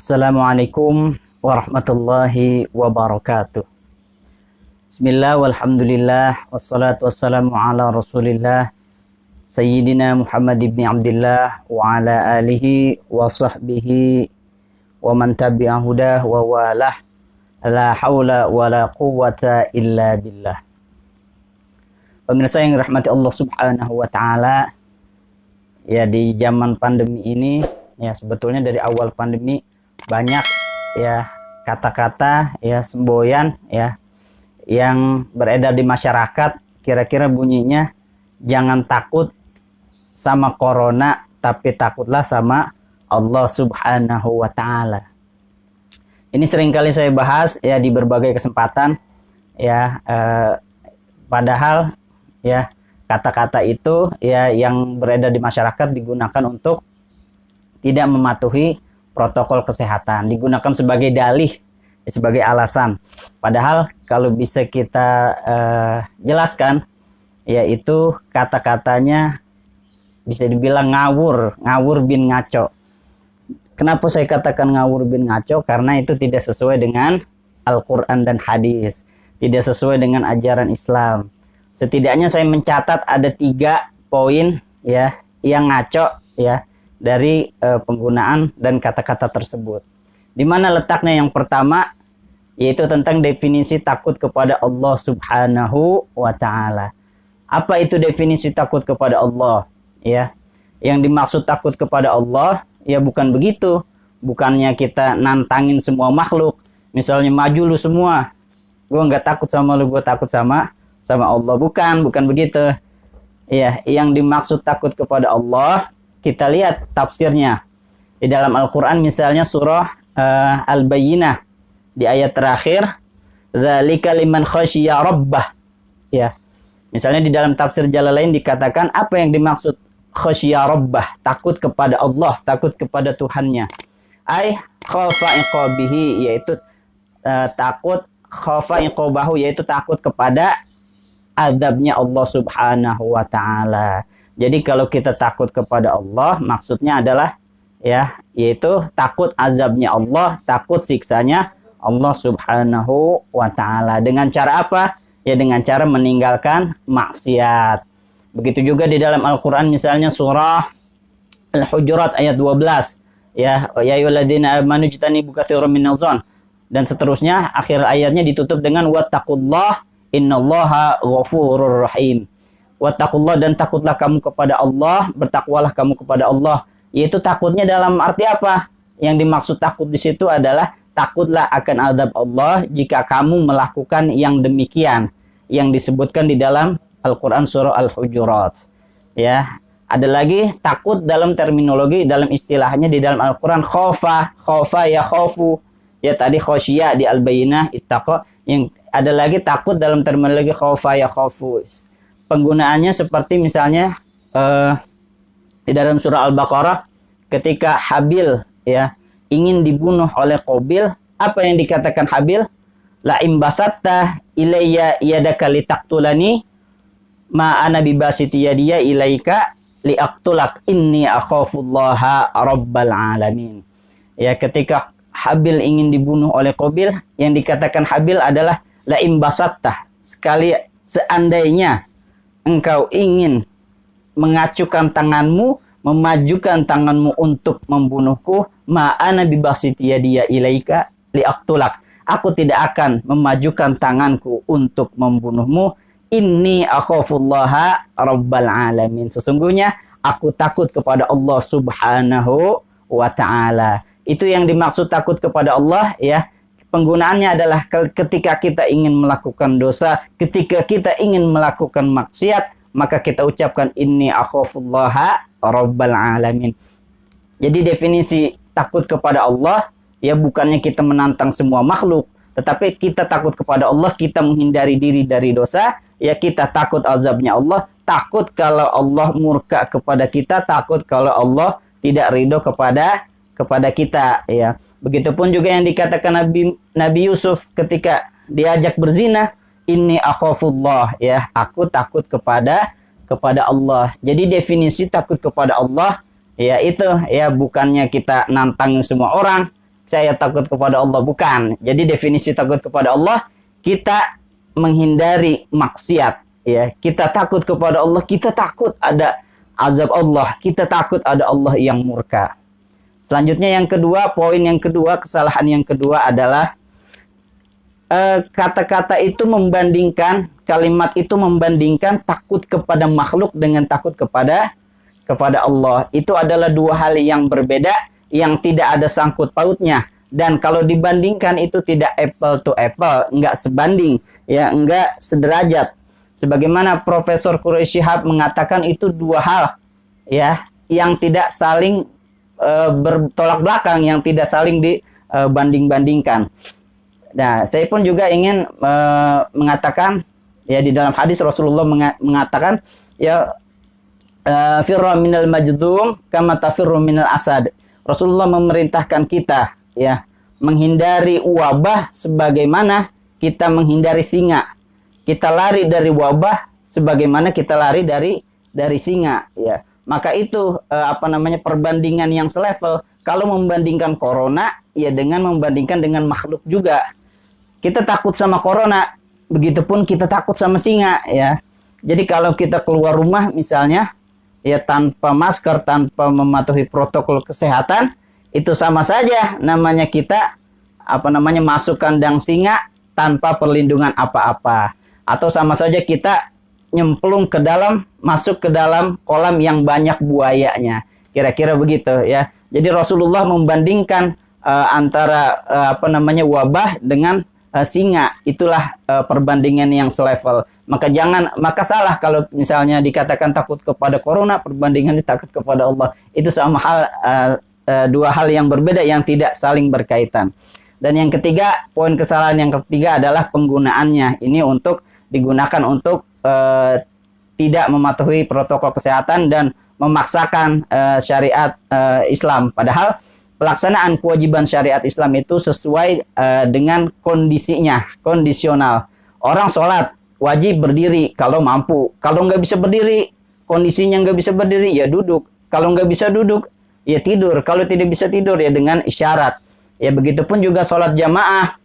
Assalamualaikum warahmatullahi wabarakatuh. Bismillah walhamdulillah wassalatu wassalamu ala rasulillah Sayyidina Muhammad ibn Abdillah wa ala alihi wa sahbihi wa man tabi'ah hudah wa walah. La hawla wa la quwwata illa billah. Pemirsa yang rahmati Allah subhanahu wa ta'ala, ya di zaman pandemi ini, ya sebetulnya dari awal pandemi banyak ya kata-kata ya semboyan ya yang beredar di masyarakat, kira-kira bunyinya jangan takut sama corona tapi takutlah sama Allah subhanahu wa ta'ala. Ini seringkali saya bahas ya di berbagai kesempatan ya, padahal ya kata-kata itu ya yang beredar di masyarakat digunakan untuk tidak mematuhi protokol kesehatan, digunakan sebagai dalih, sebagai alasan. Padahal kalau bisa kita jelaskan, yaitu kata-katanya bisa dibilang ngawur bin ngaco. Kenapa saya katakan ngawur bin ngaco? Karena itu tidak sesuai dengan Al-Quran dan hadis, tidak sesuai dengan ajaran Islam. Setidaknya saya mencatat ada 3 poin ya yang ngaco ya dari penggunaan dan kata-kata tersebut. Di mana letaknya? Yang pertama yaitu tentang definisi takut kepada Allah subhanahu wa ta'ala. Apa itu definisi takut kepada Allah? Ya, yang dimaksud takut kepada Allah ya bukan begitu. Bukannya kita nantangin semua makhluk. Misalnya maju lu semua, gue nggak takut sama lu, gue takut sama Allah. Bukan begitu. Ya, yang dimaksud takut kepada Allah, kita lihat tafsirnya di dalam Al-Quran, misalnya surah Al-Bayyinah di ayat terakhir, dzalika liman khasyiya rabbah. Ya, misalnya di dalam tafsir Jalalain dikatakan apa yang dimaksud khasyiya rabbah, takut kepada Allah, takut kepada Tuhannya. Ai khafa iqabihi, yaitu takut, khafa iqabahu, yaitu takut kepada azabnya Allah subhanahu wa ta'ala. Jadi kalau kita takut kepada Allah, maksudnya adalah ya, yaitu takut azabnya Allah, takut siksanya Allah subhanahu wa ta'ala. Dengan cara apa? Ya dengan cara meninggalkan maksiat. Begitu juga di dalam Al-Quran, misalnya surah Al-Hujurat ayat 12. Ya ayyuhalladzina amanu jtanibu katsiran minadh dhon. Dan seterusnya, akhir ayatnya ditutup dengan wattaqullah innallaha ghafurur rahim. Wattaqullah, dan takutlah kamu kepada Allah, bertakwalah kamu kepada Allah. Yaitu takutnya dalam arti apa? Yang dimaksud takut di situ adalah takutlah akan azab Allah jika kamu melakukan yang demikian yang disebutkan di dalam Al-Quran surah Al-Hujurat. Ya, ada lagi takut dalam terminologi, dalam istilahnya di dalam Al-Quran khofa ya khofu. Ya tadi khosyia di Al-Bayyinah ittaqa. Yang ada lagi takut dalam terminologi khofa ya khofu. Penggunaannya seperti misalnya di dalam surah Al-Baqarah ketika Habil ya ingin dibunuh oleh Qabil, apa yang dikatakan Habil? La imbasatta ilayya yadaka litaqtulani ma ana bibasiti yadiya ilaika liaqtulak inni akhafullaha rabbal alamin. Ya, ketika Habil ingin dibunuh oleh Qabil, yang dikatakan Habil adalah la imbasatta, sekali seandainya engkau ingin mengacukan tanganmu, memajukan tanganmu untuk membunuhku, ma'ana bibasiti yadiya ilaika liaqtulak. Aku tidak akan memajukan tanganku untuk membunuhmu. Inni akhafullaha rabbal alamin. Sesungguhnya aku takut kepada Allah subhanahu wa ta'ala. Itu yang dimaksud takut kepada Allah ya. Penggunaannya adalah ketika kita ingin melakukan dosa, ketika kita ingin melakukan maksiat, maka kita ucapkan inni akhafullaha rabbal alamin. Jadi definisi takut kepada Allah ya bukannya kita menantang semua makhluk, tetapi kita takut kepada Allah, kita menghindari diri dari dosa, ya kita takut azabnya Allah, takut kalau Allah murka kepada kita, takut kalau Allah tidak ridho kepada kita ya. Begitupun juga yang dikatakan Nabi Yusuf ketika diajak berzina, inni akhafullah ya, aku takut kepada Allah. Jadi definisi takut kepada Allah ya itu ya bukannya kita nantangin semua orang, saya takut kepada Allah, bukan. Jadi definisi takut kepada Allah, kita menghindari maksiat, ya. Kita takut kepada Allah, kita takut ada azab Allah, kita takut ada Allah yang murka. Selanjutnya yang kedua, poin yang kedua, kesalahan yang kedua adalah kata-kata itu membandingkan, kalimat itu membandingkan takut kepada makhluk dengan takut kepada Allah. Itu adalah dua hal yang berbeda, yang tidak ada sangkut pautnya. Dan kalau dibandingkan itu tidak apple to apple, enggak sebanding, ya, enggak sederajat. Sebagaimana Profesor Quraish Shihab mengatakan itu dua hal, ya, yang tidak saling bertolak belakang, yang tidak saling dibanding-bandingkan. Nah, saya pun juga ingin mengatakan, ya, di dalam hadis Rasulullah mengatakan, ya, firra minal majdum kama tafirru minal asad. Rasulullah memerintahkan kita, ya, menghindari wabah sebagaimana kita menghindari singa. Kita lari dari wabah sebagaimana kita lari dari singa, ya. Maka itu perbandingan yang selevel. Kalau membandingkan corona, ya, dengan membandingkan dengan makhluk juga. Kita takut sama corona, begitupun kita takut sama singa, ya. Jadi kalau kita keluar rumah misalnya, ya, tanpa masker, tanpa mematuhi protokol kesehatan, itu sama saja namanya kita masuk kandang singa tanpa perlindungan apa-apa. Atau sama saja kita nyemplung ke dalam, masuk ke dalam kolam yang banyak buayanya. Kira-kira begitu, ya. Jadi Rasulullah membandingkan antara wabah dengan singa. Itulah perbandingan yang selevel. Maka salah kalau misalnya dikatakan takut kepada corona, perbandingannya takut kepada Allah. Itu sama hal, dua hal yang berbeda yang tidak saling berkaitan. Dan yang ketiga, poin kesalahan yang ketiga adalah penggunaannya. Ini digunakan untuk tidak mematuhi protokol kesehatan dan memaksakan syariat Islam. Padahal pelaksanaan kewajiban syariat Islam itu sesuai dengan kondisinya, kondisional. Orang sholat wajib berdiri kalau mampu. Kalau nggak bisa berdiri, kondisinya nggak bisa berdiri, ya duduk. Kalau nggak bisa duduk, ya tidur. Kalau tidak bisa tidur, ya dengan isyarat. Ya, begitupun juga sholat jamaah.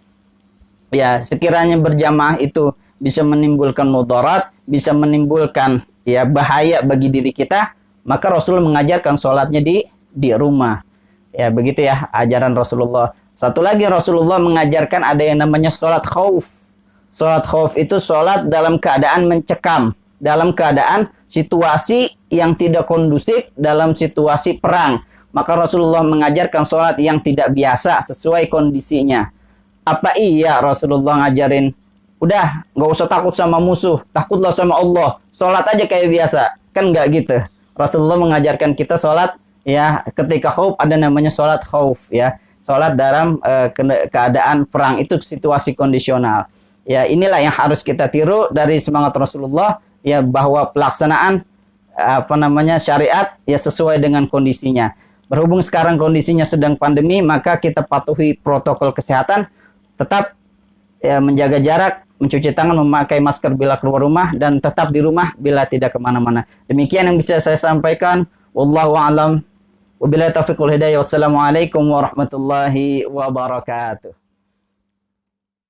Ya, sekiranya berjamaah itu bisa menimbulkan mudarat, bisa menimbulkan, ya, bahaya bagi diri kita, maka Rasul mengajarkan sholatnya di rumah. Ya, begitu, ya, ajaran Rasulullah. Satu lagi, Rasulullah mengajarkan ada yang namanya sholat khauf. Sholat khauf itu sholat dalam keadaan mencekam, dalam keadaan situasi yang tidak kondusif, dalam situasi perang. Maka Rasulullah mengajarkan sholat yang tidak biasa, sesuai kondisinya. Apa iya Rasulullah ngajarin, udah nggak usah takut sama musuh, takutlah sama Allah, sholat aja kayak biasa? Kan nggak gitu. Rasulullah mengajarkan kita sholat, ya, ketika khauf ada namanya sholat khauf, ya, sholat dalam keadaan perang, itu situasi kondisional. Ya, inilah yang harus kita tiru dari semangat Rasulullah, ya, bahwa pelaksanaan syariat, ya, sesuai dengan kondisinya. Berhubung sekarang kondisinya sedang pandemi, maka kita patuhi protokol kesehatan, tetap, ya, menjaga jarak, mencuci tangan, memakai masker bila keluar rumah, dan tetap di rumah bila tidak kemana-mana. Demikian yang bisa saya sampaikan. Wallahu a'lam. Wabillahi taufiq wal hidayah. Wassalamualaikum warahmatullahi wabarakatuh.